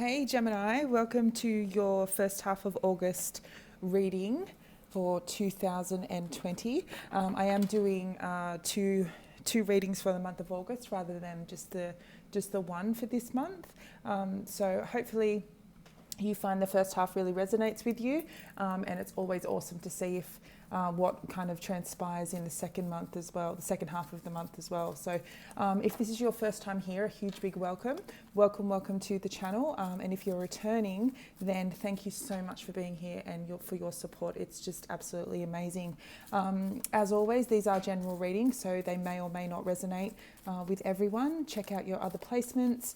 Hey Gemini, welcome to your first half of August reading for 2020. I am doing two readings for the month of August rather than just the one for this month. So hopefully you find the first half really resonates with you, and it's always awesome to see if what kind of transpires in the second month as well, the second half of the month as well. So if this is your first time here, a huge big welcome. Welcome to the channel. And if you're returning, then thank you so much for being here and for your support. It's just absolutely amazing. As always, these are general readings, so they may or may not resonate with everyone. Check out your other placements.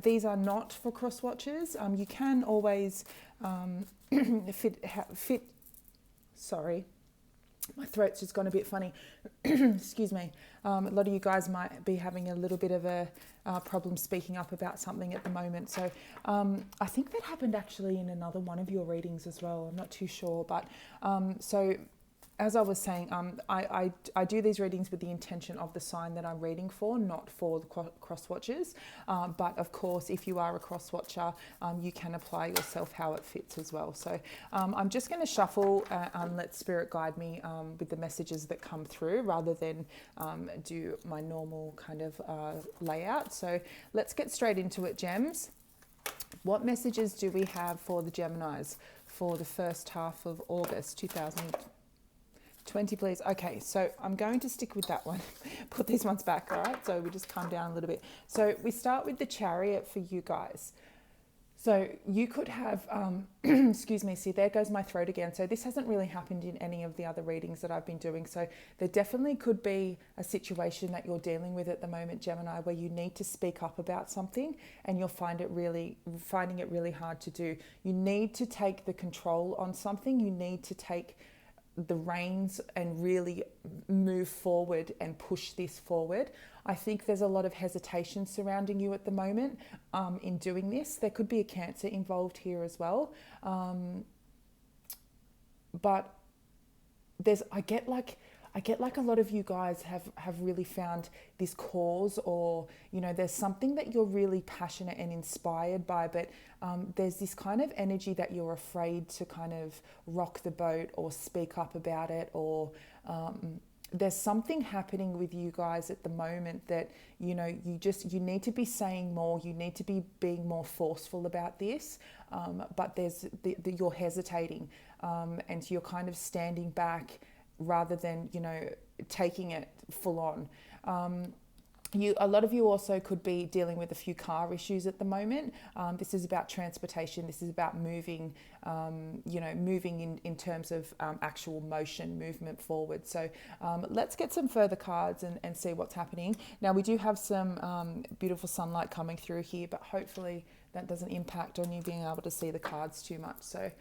These are not for cross watchers. You can always sorry, my throat's just gone a bit funny. Excuse me. A lot of you guys might be having a little bit of a problem speaking up about something at the moment. So I think that happened actually in another one of your readings as well. I'm not too sure. But so as I was saying, I do these readings with the intention of the sign that I'm reading for, not for the cross watchers. But of course, if you are a cross watcher, you can apply yourself how it fits as well. So I'm just going to shuffle and let Spirit guide me with the messages that come through rather than do my normal kind of layout. So let's get straight into it, Gems. What messages do we have for the Geminis for the first half of August 2020? 20, please. Okay, so I'm going to stick with that one. Put these ones back, all right? So we just calm down a little bit. So we start with the Chariot for you guys. So you could have, excuse me, see, there goes my throat again. So this hasn't really happened in any of the other readings that I've been doing. So there definitely could be a situation that you're dealing with at the moment, Gemini, where you need to speak up about something and you'll finding it really hard to do. You need to take the control on something. You need to take the reins and really move forward and push this forward. I think there's a lot of hesitation surrounding you at the moment in doing this. There could be a Cancer involved here as well. But I get like a lot of you guys have really found this cause, or there's something that you're really passionate and inspired by, but there's this kind of energy that you're afraid to kind of rock the boat or speak up about it, or there's something happening with you guys at the moment that you need to be saying more. You need to be being more forceful about this, but you're hesitating, and you're kind of standing back rather than taking it full on. A lot of you also could be dealing with a few car issues at the moment. This is about transportation. This is about moving, moving in terms of actual movement forward. So let's get some further cards and see what's happening. Now we do have some beautiful sunlight coming through here, but hopefully that doesn't impact on you being able to see the cards too much. So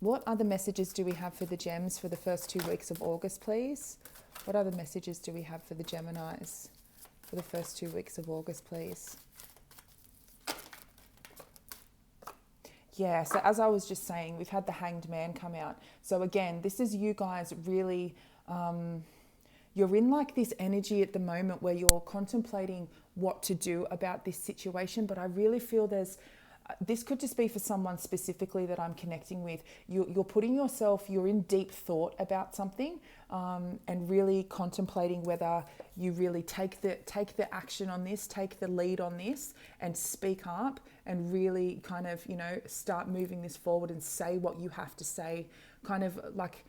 what other messages do we have for the Gems for the first 2 weeks of August, please? What other messages do we have for the Geminis for the first 2 weeks of August, please? Yeah, so as I was just saying, we've had the Hanged Man come out. So again, this is you guys really, you're in like this energy at the moment where you're contemplating what to do about this situation, but I really feel this could just be for someone specifically that I'm connecting with. You're putting yourself, you're in deep thought about something, and really contemplating whether you really take the action on this, take the lead on this, and speak up and really kind of, start moving this forward and say what you have to say, kind of like,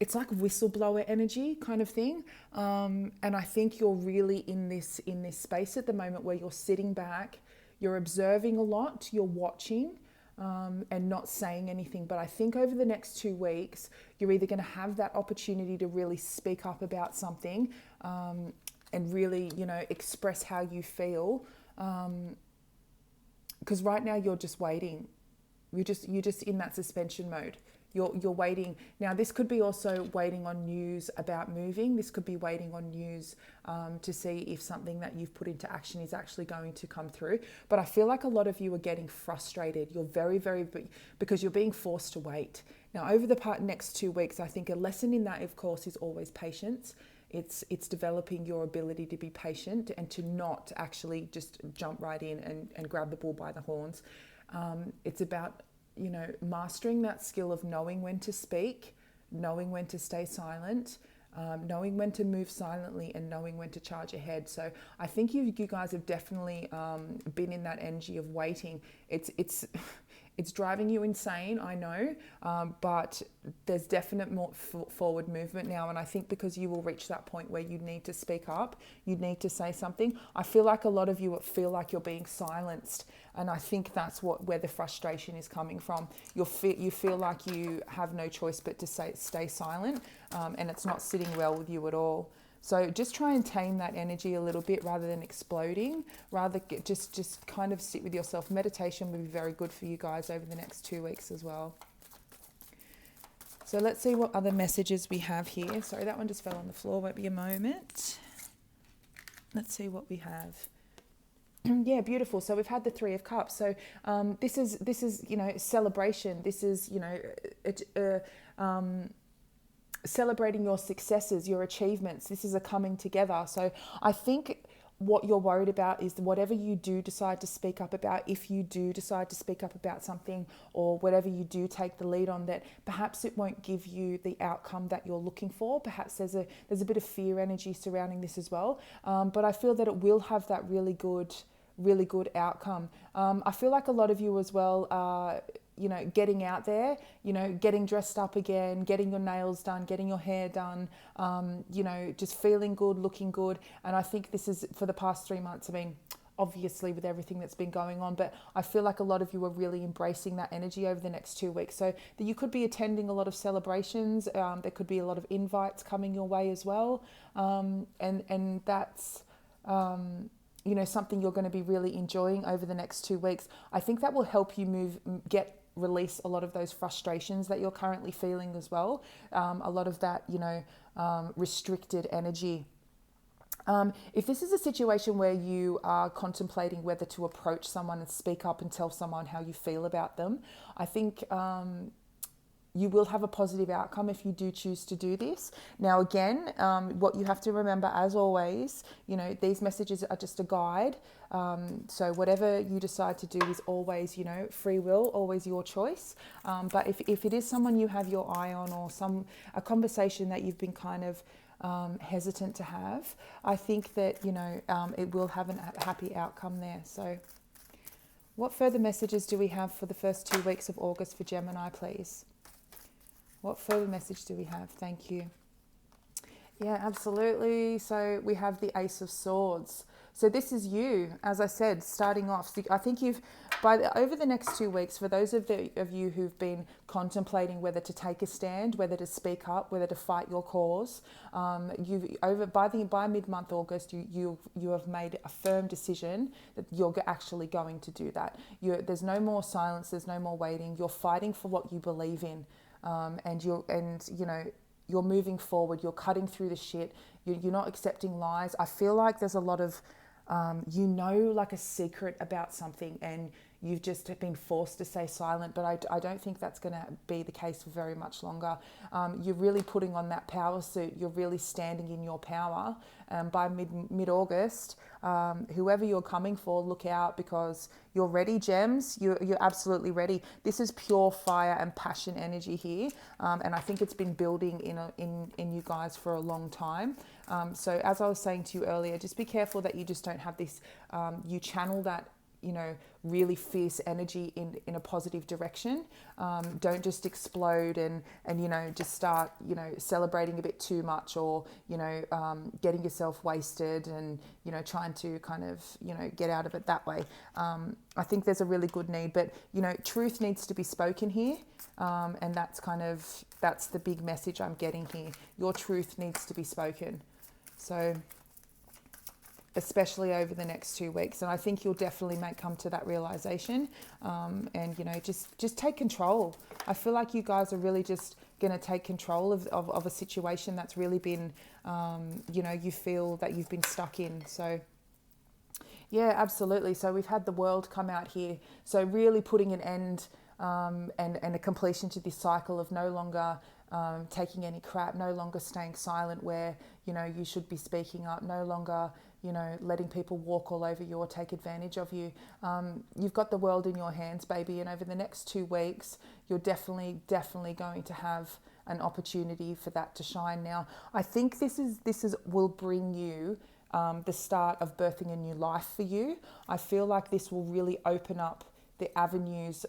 it's like whistleblower energy kind of thing. And I think you're really in this space at the moment where you're sitting back, you're observing a lot, you're watching, and not saying anything. But I think over the next 2 weeks, you're either going to have that opportunity to really speak up about something, and really, express how you feel. Because right now you're just waiting. You're just in that suspension mode. You're waiting. Now, this could be also waiting on news about moving. This could be waiting on news to see if something that you've put into action is actually going to come through. But I feel like a lot of you are getting frustrated. You're very, because you're being forced to wait. Now, over the next 2 weeks, I think a lesson in that, of course, is always patience. It's developing your ability to be patient and to not actually just jump right in and grab the bull by the horns. It's about, mastering that skill of knowing when to speak, knowing when to stay silent, knowing when to move silently, and knowing when to charge ahead. So I think you guys have definitely been in that energy of waiting. It's driving you insane, I know, but there's definite more forward movement now. And I think because you will reach that point where you need to speak up, you need to say something. I feel like a lot of you feel like you're being silenced. And I think that's where the frustration is coming from. You feel like you have no choice but to stay silent, and it's not sitting well with you at all. So just try and tame that energy a little bit rather than exploding. Just kind of sit with yourself. Meditation will be very good for you guys over the next 2 weeks as well. So let's see what other messages we have here. Sorry, that one just fell on the floor. Won't be a moment. Let's see what we have. Yeah, beautiful. So we've had the Three of Cups. So this is celebration. This is celebrating your successes, your achievements. This is a coming together. So I think what you're worried about is whatever you do decide to speak up about, if you do decide to speak up about something, or whatever you do take the lead on, that perhaps it won't give you the outcome that you're looking for. Perhaps there's a bit of fear energy surrounding this as well. But I feel that it will have that really good outcome. I feel like a lot of you as well are, getting out there, getting dressed up again, getting your nails done, getting your hair done, just feeling good, looking good. And I think this is for the past 3 months. I mean, obviously with everything that's been going on, but I feel like a lot of you are really embracing that energy over the next 2 weeks. So that you could be attending a lot of celebrations. There could be a lot of invites coming your way as well. And that's, something you're going to be really enjoying over the next 2 weeks. I think that will help you release a lot of those frustrations that you're currently feeling as well. A lot of that, restricted energy. If this is a situation where you are contemplating whether to approach someone and speak up and tell someone how you feel about them, I think you will have a positive outcome if you do choose to do this. Now, again, what you have to remember, as always, these messages are just a guide. So whatever you decide to do is always, free will, always your choice. But if it is someone you have your eye on, or a conversation that you've been kind of hesitant to have, I think that, it will have a happy outcome there. So what further messages do we have for the first 2 weeks of August for Gemini, please? What further message do we have? Thank you. Yeah, absolutely. So we have the Ace of Swords. So this is you, as I said, starting off. So I think over the next 2 weeks, for those of you who've been contemplating whether to take a stand, whether to speak up, whether to fight your cause, by mid-month August, you have made a firm decision that you're actually going to do that. There's no more silence. There's no more waiting. You're fighting for what you believe in. And you're moving forward, you're cutting through the shit, you're not accepting lies. I feel like there's a lot of, like a secret about something, and you've just been forced to stay silent, but I don't think that's going to be the case for very much longer. You're really putting on that power suit, you're really standing in your power. By mid-August, whoever you're coming for, look out, because you're ready, gems. You're absolutely ready. This is pure fire and passion energy here, and I think it's been building in you guys for a long time. So as I was saying to you earlier, just be careful that you just don't have this, you channel that, really fierce energy in a positive direction. Don't just explode and just start, celebrating a bit too much, or, getting yourself wasted and, trying to kind of, get out of it that way. I think there's a really good need, but, truth needs to be spoken here. And that's the big message I'm getting here. Your truth needs to be spoken. So, especially over the next 2 weeks. And I think you'll definitely come to that realization, and, just take control. I feel like you guys are really just going to take control of a situation that's really been, you feel that you've been stuck in. So, yeah, absolutely. So we've had the World come out here. So really putting an end and a completion to this cycle of no longer taking any crap, no longer staying silent where, you know, you should be speaking up, no longer, you know, letting people walk all over you or take advantage of you. You've got the world in your hands, baby, and over the next 2 weeks, you're definitely going to have an opportunity for that to shine. Now, I think this will bring you the start of birthing a new life for you. I feel like this will really open up the avenues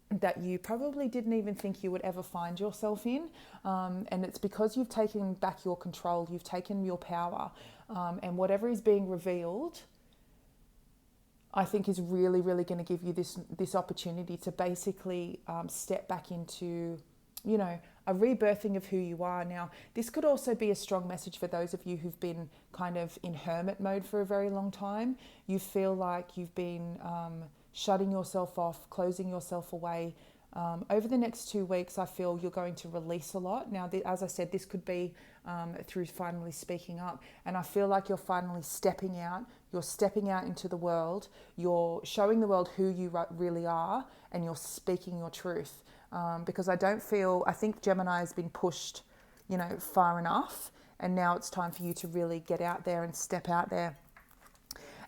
that you probably didn't even think you would ever find yourself in. And it's because you've taken back your control, you've taken your power, and whatever is being revealed, I think is really going to give you this opportunity to basically step back into, you know, a rebirthing of who you are. Now, this could also be a strong message for those of you who've been kind of in hermit mode for a very long time. You feel like you've been shutting yourself off, closing yourself away. Over the next 2 weeks, I feel you're going to release a lot. Now, as I said, this could be through finally speaking up. And I feel like you're finally stepping out. You're stepping out into the world. You're showing the world who you really are, and you're speaking your truth. Because I think Gemini has been pushed, you know, far enough. And now it's time for you to really get out there and step out there.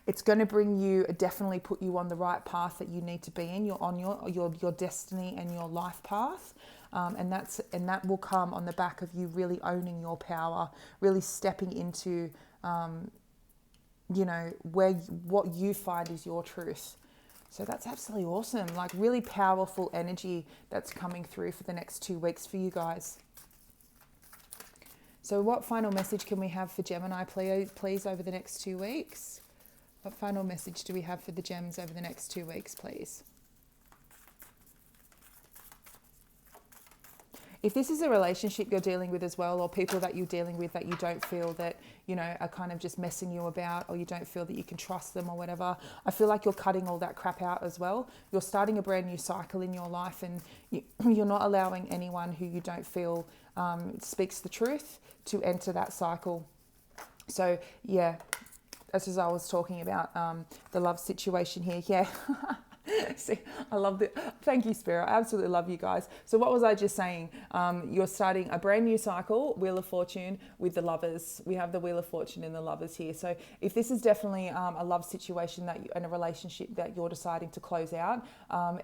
It's going to definitely put you on the right path that you need to be in. You're on your destiny and your life path. And that will come on the back of you really owning your power, really stepping into, you know, what you find is your truth. So that's absolutely awesome. Like, really powerful energy that's coming through for the next 2 weeks for you guys. So what final message can we have for Gemini, please, over the next 2 weeks? What final message do we have for the gems over the next 2 weeks, please? If this is a relationship you're dealing with as well, or people that you're dealing with that you don't feel that, you know, are kind of just messing you about, or you don't feel that you can trust them or whatever, I feel like you're cutting all that crap out as well. You're starting a brand new cycle in your life, and you're not allowing anyone who you don't feel speaks the truth to enter that cycle. So, yeah, as I was talking about the love situation here, yeah. See, I love it. Thank you, Spirit. I absolutely love you guys. So what was I just saying? You're starting a brand new cycle, Wheel of Fortune, with the lovers. We have the Wheel of Fortune and the lovers here. So if this is definitely a love situation and a relationship that you're deciding to close out,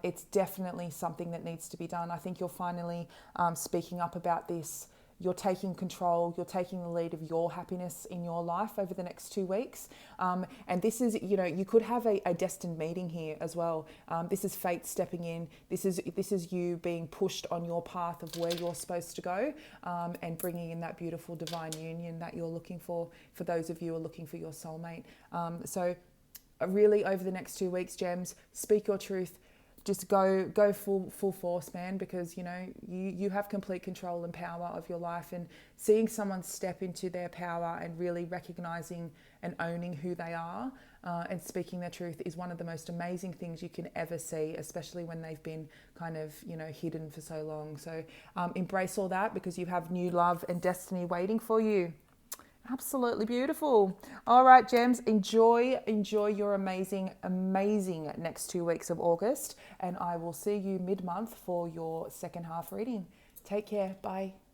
it's definitely something that needs to be done. I think you're finally speaking up about this. You're taking control, you're taking the lead of your happiness in your life over the next 2 weeks. And this is, you know, you could have a destined meeting here as well. This is fate stepping in. This is you being pushed on your path of where you're supposed to go, and bringing in that beautiful divine union that you're looking for those of you who are looking for your soulmate. So really over the next 2 weeks, gems, speak your truth. Just go full force, man, because, you know, you have complete control and power of your life, and seeing someone step into their power and really recognizing and owning who they are and speaking their truth is one of the most amazing things you can ever see, especially when they've been kind of, you know, hidden for so long. So embrace all that, because you have new love and destiny waiting for you. Absolutely beautiful. All right, gems, enjoy your amazing next 2 weeks of August, and I will see you mid-month for your second half reading. Take care. Bye.